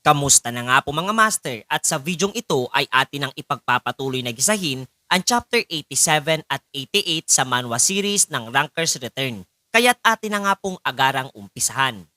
Kamusta na nga po mga master at sa videong ito ay atin ang ipagpapatuloy na gisahin ang chapter 87 at 88 sa manhwa series ng Ranker's Return. Kaya't atin na nga pong agarang umpisahan.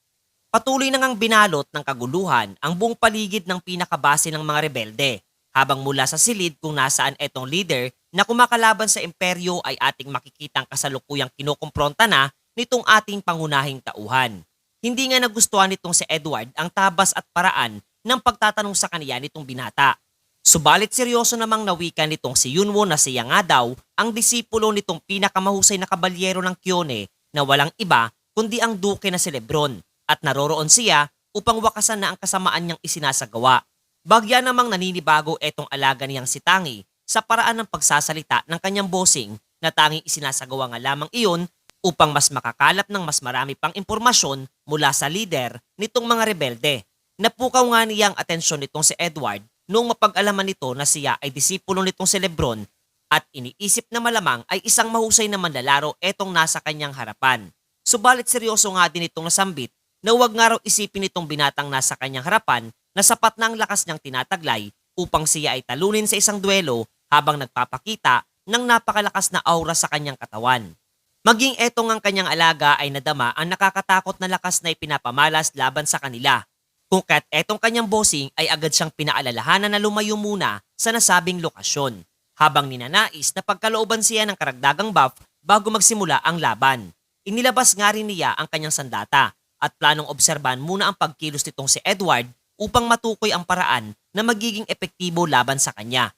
Patuloy na ngang binalot ng kaguluhan ang buong paligid ng pinakabase ng mga rebelde habang mula sa silid kung nasaan etong leader na kumakalaban sa imperyo ay ating makikitang kasalukuyang kinukumpronta na nitong ating pangunahing tauhan. Hindi nga nagustuhan nitong si Edward ang tabas at paraan ng pagtatanong sa kanya nitong binata. Subalit seryoso namang nawikan nitong si Yunwo na siya nga daw ang disipulo nitong pinakamahusay na kabalyero ng Kyone na walang iba kundi ang duke na si Lebron at naroroon siya upang wakasan na ang kasamaan niyang isinasagawa. Bagya namang naninibago etong alaga niyang si Tangi sa paraan ng pagsasalita ng kanyang bossing na tanging isinasagawa nga lamang iyon upang mas makakalap ng mas marami pang impormasyon mula sa leader nitong mga rebelde. Napukaw nga niyang atensyon nitong si Edward noong mapag-alaman nito na siya ay disipulo nitong si Lebron at iniisip na malamang ay isang mahusay na manlalaro etong nasa kanyang harapan. Subalit seryoso nga din itong nasambit na huwag nga raw isipin nitong binatang nasa kanyang harapan na sapat na ang lakas niyang tinataglay upang siya ay talunin sa isang duelo habang nagpapakita ng napakalakas na aura sa kanyang katawan. Maging etong ang kanyang alaga ay nadama ang nakakatakot na lakas na ipinapamalas laban sa kanila. Kung kaya't etong kanyang bossing ay agad siyang pinaalalahanan na lumayo muna sa nasabing lokasyon, habang ninanais na pagkalooban siya ng karagdagang buff bago magsimula ang laban. Inilabas nga rin niya ang kanyang sandata at planong obserbahan muna ang pagkilos nitong si Edward upang matukoy ang paraan na magiging epektibo laban sa kanya.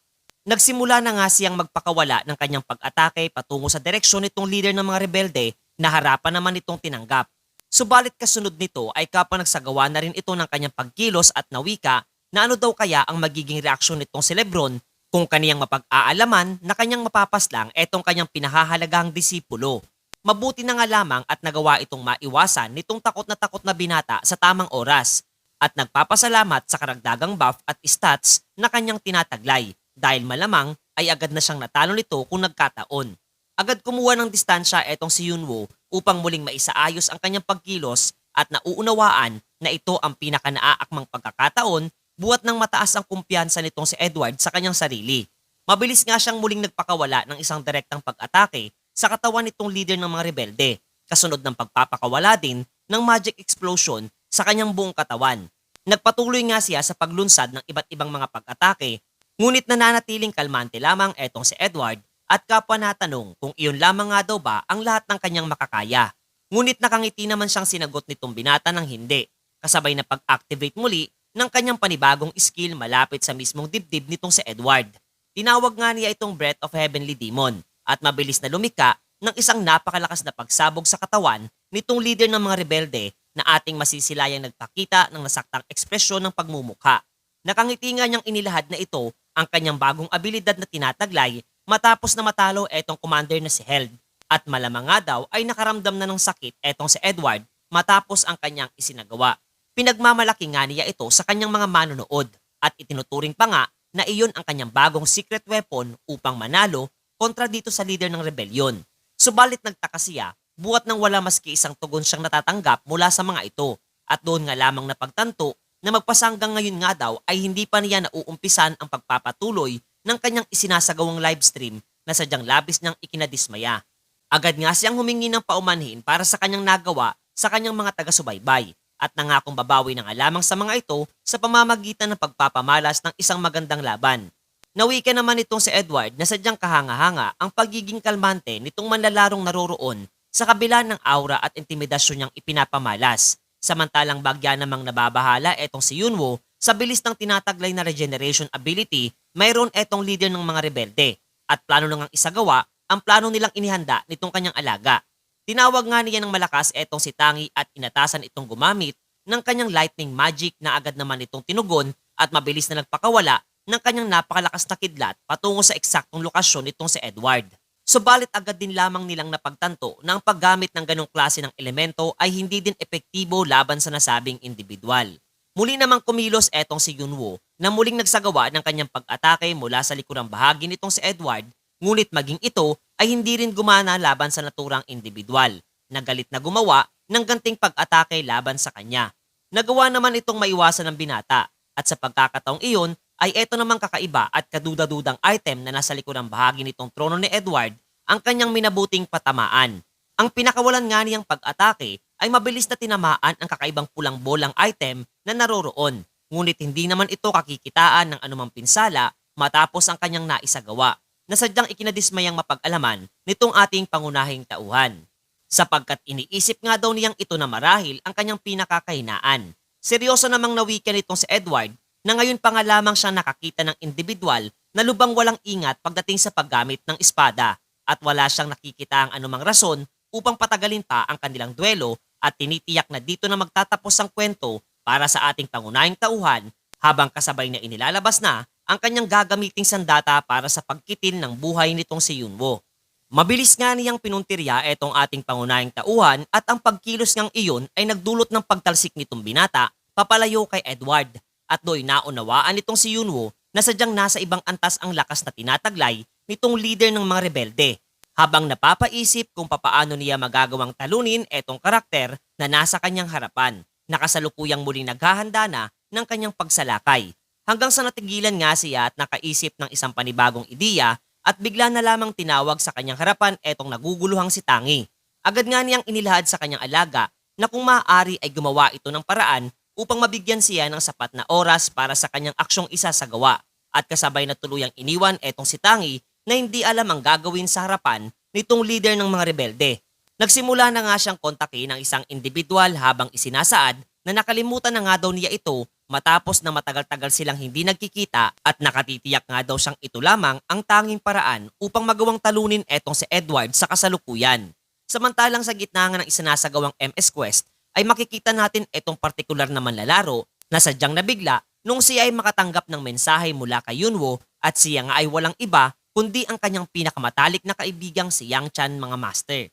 Nagsimula na nga siyang magpakawala ng kanyang pag-atake patungo sa direksyon nitong leader ng mga rebelde na harapan naman itong tinanggap. Subalit kasunod nito ay kapag nagsagawa na rin ito ng kanyang pagkilos at nawika na ano daw kaya ang magiging reaksyon nitong si Lebron kung kaniyang mapag-aalaman na kanyang mapapaslang etong kanyang pinahahalagahang disipulo. Mabuti na nga lamang at nagawa itong maiwasan nitong takot na binata sa tamang oras at nagpapasalamat sa karagdagang buff at stats na kanyang tinataglay. Dahil malamang ay agad na siyang natalo nito kung nagkataon. Agad kumuha ng distansya etong si Yunwo upang muling maisaayos ang kanyang pagkilos at nauunawaan na ito ang pinaka-naaakmang pagkakataon buhat ng mataas ang kumpiyansa nitong si Edward sa kanyang sarili. Mabilis nga siyang muling nagpakawala ng isang direktang pag-atake sa katawan nitong leader ng mga rebelde, kasunod ng pagpapakawala din ng magic explosion sa kanyang buong katawan. Nagpatuloy nga siya sa paglunsad ng iba't ibang mga pag-atake. Ngunit nananatiling kalmante lamang etong si Edward at kapwa natanong kung iyon lamang nga daw ba ang lahat ng kanyang makakaya. Ngunit nakangiti naman siyang sinagot nitong binata ng hindi, kasabay na pag-activate muli ng kanyang panibagong skill malapit sa mismong dibdib nitong si Edward. Tinawag nga niya itong Breath of Heavenly Demon at mabilis na lumika ng isang napakalakas na pagsabog sa katawan nitong leader ng mga rebelde na ating masisilayang nagpakita ng nasaktang ekspresyon ng pagmumukha. Nakangiti nga niyang inilahad na ito ang kanyang bagong abilidad na tinataglay matapos na matalo etong commander na si Held at malamang nga daw ay nakaramdam na ng sakit etong si Edward matapos ang kanyang isinagawa. Pinagmamalaki nga niya ito sa kanyang mga manonood at itinuturing pa nga na iyon ang kanyang bagong secret weapon upang manalo kontra dito sa leader ng rebellion. Subalit nagtaka siya buhat nang wala maski isang tugon siyang natatanggap mula sa mga ito at doon nga lamang napagtanto na magpasanggang ngayon nga daw ay hindi pa niya nauumpisan ang pagpapatuloy ng kanyang isinasagawang livestream na sadyang labis niyang ikinadismaya. Agad nga siyang humingi ng paumanhin para sa kanyang nagawa sa kanyang mga taga-subaybay at nangakong babawi na nga lamang sa mga ito sa pamamagitan ng pagpapamalas ng isang magandang laban. Nawika naman itong si Edward na sadyang kahanga-hanga ang pagiging kalmante nitong manlalarong naroroon sa kabila ng aura at intimidasyon niyang ipinapamalas. Samantalang bagya namang nababahala etong si Yunwo sa bilis ng tinataglay na regeneration ability, mayroon etong leader ng mga rebelde at plano nang isagawa ang plano nilang inihanda nitong kanyang alaga. Tinawag nga niya ng malakas etong si Tangi at inatasan itong gumamit ng kanyang lightning magic na agad naman itong tinugon at mabilis na nagpakawala ng kanyang napakalakas na kidlat patungo sa eksaktong lokasyon nitong si Edward. Subalit agad din lamang nilang napagtanto na ang paggamit ng ganong klase ng elemento ay hindi din epektibo laban sa nasabing individual. Muli namang kumilos etong si Yunwo na muling nagsagawa ng kanyang pag-atake mula sa likurang bahagi nitong si Edward, ngunit maging ito ay hindi rin gumana laban sa naturang individual. Nagalit na gumawa ng ganting pag-atake laban sa kanya. Nagawa naman itong maiwasan ng binata At sa pagkakataong iyon ay eto namang kakaiba at kaduda-dudang item na nasa likod ng bahagi nitong trono ni Edward ang kanyang minabuting patamaan. Ang pinakawalan nga niyang pag-atake ay mabilis na tinamaan ang kakaibang pulang bolang item na naroroon. Ngunit hindi naman ito kakikitaan ng anumang pinsala matapos ang kanyang naisagawa na sadyang ikinadismayang mapag-alaman nitong ating pangunahing tauhan. Sapagkat iniisip nga daw niyang ito na marahil ang kanyang pinakakahinaan. Seryoso namang nawikan nitong si Edward na ngayon pa nga lamang siyang nakakita ng individual na lubang walang ingat pagdating sa paggamit ng espada at wala siyang nakikita ang anumang rason upang patagalin pa ang kanilang duelo at tinitiyak na dito na magtatapos ang kwento para sa ating pangunahing tauhan habang kasabay na inilalabas na ang kanyang gagamiting sandata para sa pagkitil ng buhay nitong si Yunwo. Mabilis nga niyang pinuntirya etong ating pangunahing tauhan at ang pagkilos ngang iyon ay nagdulot ng pagtalsik nitong binata papalayo kay Edward at do'y naunawaan nitong si Yunwo na sadyang nasa ibang antas ang lakas na tinataglay nitong leader ng mga rebelde habang napapaisip kung papaano niya magagawang talunin etong karakter na nasa kanyang harapan. Nakasalukuyang muling naghahanda na ng kanyang pagsalakay hanggang sa natigilan nga siya at nakaisip ng isang panibagong ideya at bigla na lamang tinawag sa kanyang harapan etong naguguluhang si Tangi. Agad nga niyang inilahad sa kanyang alaga na kung maaari ay gumawa ito ng paraan upang mabigyan siya ng sapat na oras para sa kanyang aksyong isasagawa at kasabay na tuluyang iniwan etong si Tangi na hindi alam ang gagawin sa harapan nitong leader ng mga rebelde. Nagsimula na nga siyang kontakin ng isang individual habang isinasaad na nakalimutan na nga daw niya ito matapos na matagal-tagal silang hindi nagkikita at nakatitiyak nga daw siyang ito lamang ang tanging paraan upang magawang talunin etong si Edward sa kasalukuyan. Samantalang sa gitna nga ng isinasagawang MS Quest ay makikita natin etong partikular na manlalaro na sadyang nabigla nung siya ay makatanggap ng mensahe mula kay Yunwo at siya nga ay walang iba kundi ang kanyang pinakamatalik na kaibigang si Yang Chan mga master.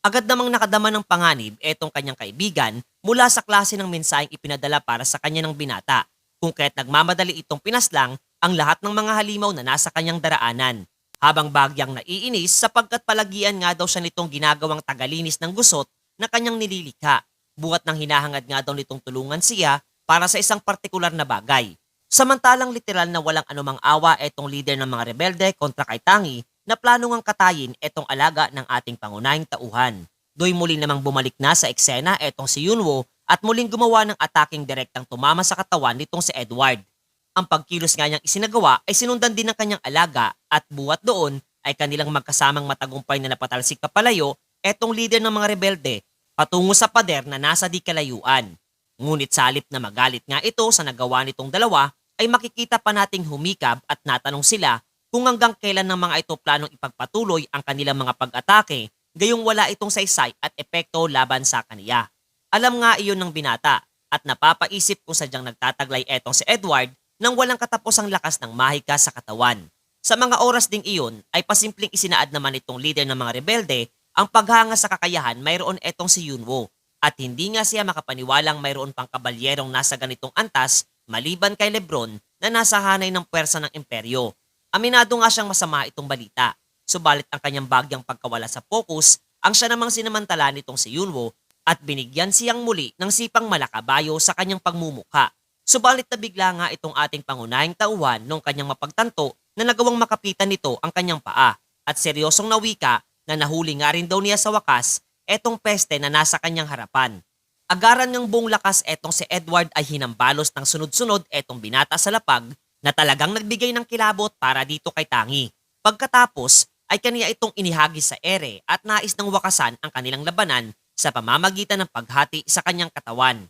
Agad namang nakadama ng panganib etong kanyang kaibigan mula sa klase ng mensaheng ipinadala para sa kanya ng binata, kung kaya't nagmamadali itong pinaslang ang lahat ng mga halimaw na nasa kanyang daraanan. Habang bagyang naiinis sapagkat palagian nga daw siya nitong ginagawang tagalinis ng gusot na kanyang nililikha, buhat ng hinahangad nga daw nitong tulungan siya para sa isang partikular na bagay. Samantalang literal na walang anumang awa etong leader ng mga rebelde kontra kay Tangi na plano ngang katayin etong alaga ng ating pangunahing tauhan. Do'y muli namang bumalik na sa eksena etong si Yunwo at muling gumawa ng ataking direktang tumama sa katawan nitong si Edward. Ang pagkilos nga niyang isinagawa ay sinundan din ng kanyang alaga at buwat doon ay kanilang magkasamang matagumpay na napatalsik papalayo etong leader ng mga rebelde patungo sa pader na nasa di kalayuan. Ngunit sa halip na magalit nga ito sa nagawa nitong dalawa ay makikita pa nating humikab at natanong sila kung hanggang kailan ng mga ito planong ipagpatuloy ang kanilang mga pag-atake gayong wala itong saysay at epekto laban sa kaniya. Alam nga iyon ng binata at napapaisip kung sadyang nagtataglay etong si Edward nang walang katapusang lakas ng mahika sa katawan. Sa mga oras ding iyon ay pasimpleng isinaad naman itong leader ng mga rebelde ang paghanga sa kakayahan mayroon etong si Yunwo at hindi nga siya makapaniwalang mayroon pang kabalyerong nasa ganitong antas maliban kay Lebron na nasa hanay ng pwersa ng imperyo. Aminado nga siyang masama itong balita. Subalit ang kanyang bagyang pagkawala sa focus ang siya namang sinamantala nitong si Yunwo at binigyan siyang muli ng sipang malakabayo sa kanyang pagmumukha. Subalit nabigla nga itong ating pangunahing tauhan nung kanyang mapagtanto na nagawang makapitan nito ang kanyang paa at seryosong nawika na nahuli nga rin daw niya sa wakas etong peste na nasa kanyang harapan. Agaran ng buong lakas etong si Edward ay hinambalos ng sunod-sunod etong binata sa lapag na talagang nagbigay ng kilabot para dito kay Tangi. Pagkatapos ay kaniya itong inihagis sa ere at nais ng wakasan ang kanilang labanan sa pamamagitan ng paghati sa kanyang katawan.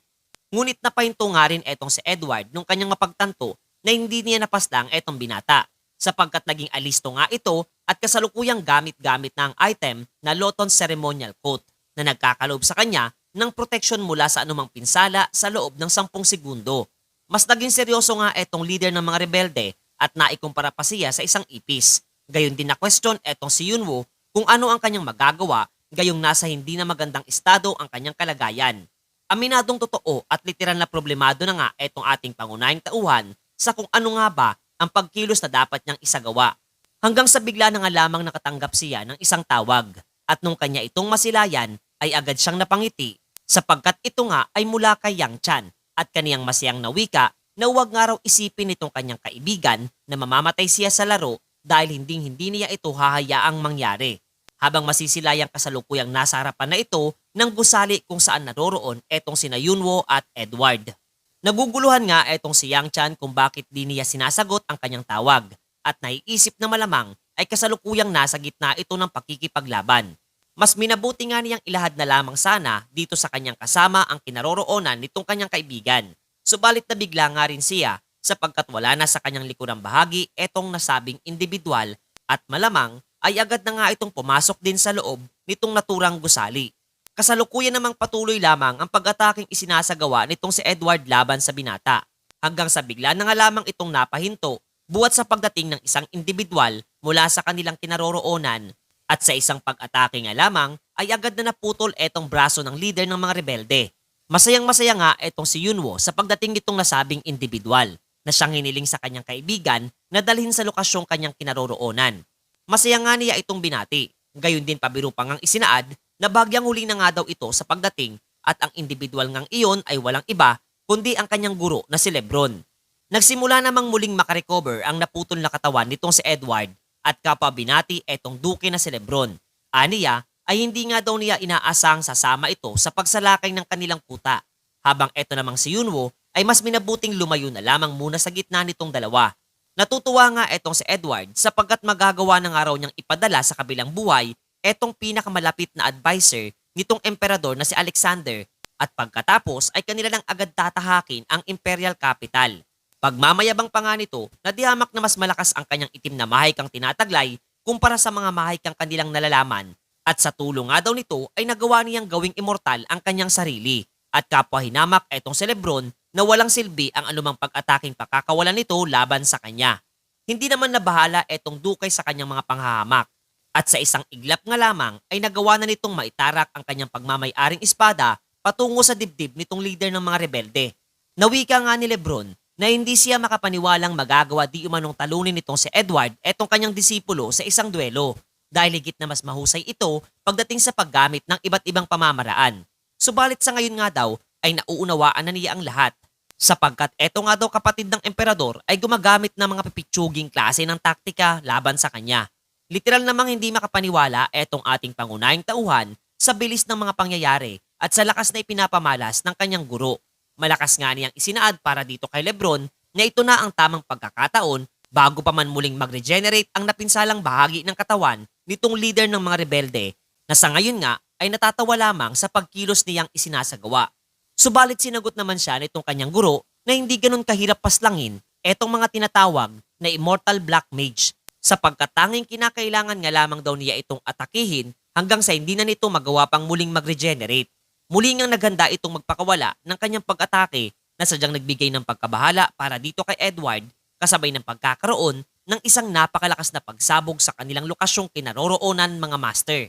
Ngunit napahinto nga rin etong si Edward nung kanyang mapagtanto na hindi niya napaslang etong binata sapagkat naging alisto nga ito at kasalukuyang gamit-gamit na ang item na Loton Ceremonial Coat na nagkakalob sa kanya ng proteksyon mula sa anumang pinsala sa loob ng 10 segundo. Mas naging seryoso nga etong leader ng mga rebelde at naikumpara pa siya sa isang ipis. Gayon din na question etong si Yunwo kung ano ang kanyang magagawa gayong nasa hindi na magandang estado ang kanyang kalagayan. Aminadong totoo at literal na problemado na nga etong ating pangunahing tauhan sa kung ano nga ba ang pagkilos na dapat niyang isagawa. Hanggang sa bigla na nga lamang nakatanggap siya ng isang tawag at nung kanya itong masilayan ay agad siyang napangiti sapagkat ito nga ay mula kay Yang Chan at kaniyang masiyang na wika na huwag nga raw isipin nitong kanyang kaibigan na mamamatay siya sa laro dahil hindi niya ito hahayaang mangyari. Habang masisilayang kasalukuyang nasa harapan na ito ng gusali kung saan naroroon etong sina Yunwo at Edward. Naguguluhan nga etong si Yang Chan kung bakit di niya sinasagot ang kanyang tawag at naiisip na malamang ay kasalukuyang nasa gitna ito ng pakikipaglaban. Mas minabuti nga niyang ilahad na lamang sana dito sa kanyang kasama ang kinaroroonan nitong kanyang kaibigan. Subalit na bigla nga rin siya sapagkat wala na sa kanyang likurang bahagi etong nasabing individual at malamang ay agad na nga itong pumasok din sa loob nitong naturang gusali. Kasalukuyan namang patuloy lamang ang pag-ataking isinasagawa nitong si Edward laban sa binata. Hanggang sa bigla na nga lamang itong napahinto buwat sa pagdating ng isang individual mula sa kanilang kinaroroonan at sa isang pag-atake nga lamang ay agad na naputol etong braso ng leader ng mga rebelde. Masayang-masaya nga etong si Yunwo sa pagdating nitong nasabing individual na siyang hiniling sa kanyang kaibigan na dalhin sa lokasyong kanyang kinaroroonan. Masaya nga niya itong binati. Gayon din pabiro pa ngang isinaad na bagyang huli na nga daw ito sa pagdating at ang individual ngang iyon ay walang iba kundi ang kanyang guro na si Lebron. Nagsimula namang muling makarecover ang naputol na katawan nitong si Edward at kapwa binati etong duke na si Lebron. Aniya ay hindi nga daw niya inaasang sasama ito sa pagsalakay ng kanilang kuta. Habang eto namang si Yunwo ay mas minabuting lumayo na lamang muna sa gitna nitong dalawa. Natutuwa nga etong si Edward sapagkat magagawa na nga raw niyang ipadala sa kabilang buhay etong pinakamalapit na advisor nitong emperador na si Alexander at pagkatapos ay kanila lang agad tatahakin ang imperial capital. Pagmamayabang pa nga nito na dihamak na mas malakas ang kanyang itim na mahikang tinataglay kumpara sa mga mahikang kanilang nalalaman at sa tulong nga daw nito ay nagawa niyang gawing immortal ang kanyang sarili at kapwa hinamak etong si Lebron na walang silbi ang anumang pag-ataking pakakawalan nito laban sa kanya. Hindi naman nabahala etong dukay sa kanyang mga panghahamak at sa isang iglap nga lamang ay nagawa na nitong maitarak ang kanyang pagmamay-aring espada patungo sa dibdib nitong leader ng mga rebelde. Nawika nga ni Lebron na hindi siya makapaniwalang magagawa di umanong talunin nitong si Edward etong kanyang disipulo sa isang duelo dahil higit na mas mahusay ito pagdating sa paggamit ng iba't ibang pamamaraan. Subalit sa ngayon nga daw ay nauunawaan na niya ang lahat sapagkat eto nga daw kapatid ng emperador ay gumagamit ng mga pipitsuging klase ng taktika laban sa kanya. Literal namang hindi makapaniwala etong ating pangunahing tauhan sa bilis ng mga pangyayari at sa lakas na ipinapamalas ng kanyang guro. Malakas nga niyang isinaad para dito kay Lebron na ito na ang tamang pagkakataon bago pa man muling mag-regenerate ang napinsalang bahagi ng katawan nitong leader ng mga rebelde na sa ngayon nga ay natatawa lamang sa pagkilos niyang isinasagawa. Subalit sinagot naman siya nitong kanyang guro na hindi ganun kahirap paslangin etong mga tinatawag na Immortal Black Mage sapagkat tanging kinakailangan nga lamang daw niya itong atakihin hanggang sa hindi na nito magawa pang muling mag-regenerate. Muli ngang naghanda itong magpakawala ng kanyang pag-atake na sadyang nagbigay ng pagkabahala para dito kay Edward kasabay ng pagkakaroon ng isang napakalakas na pagsabog sa kanilang lokasyong kinaroroonan mga master.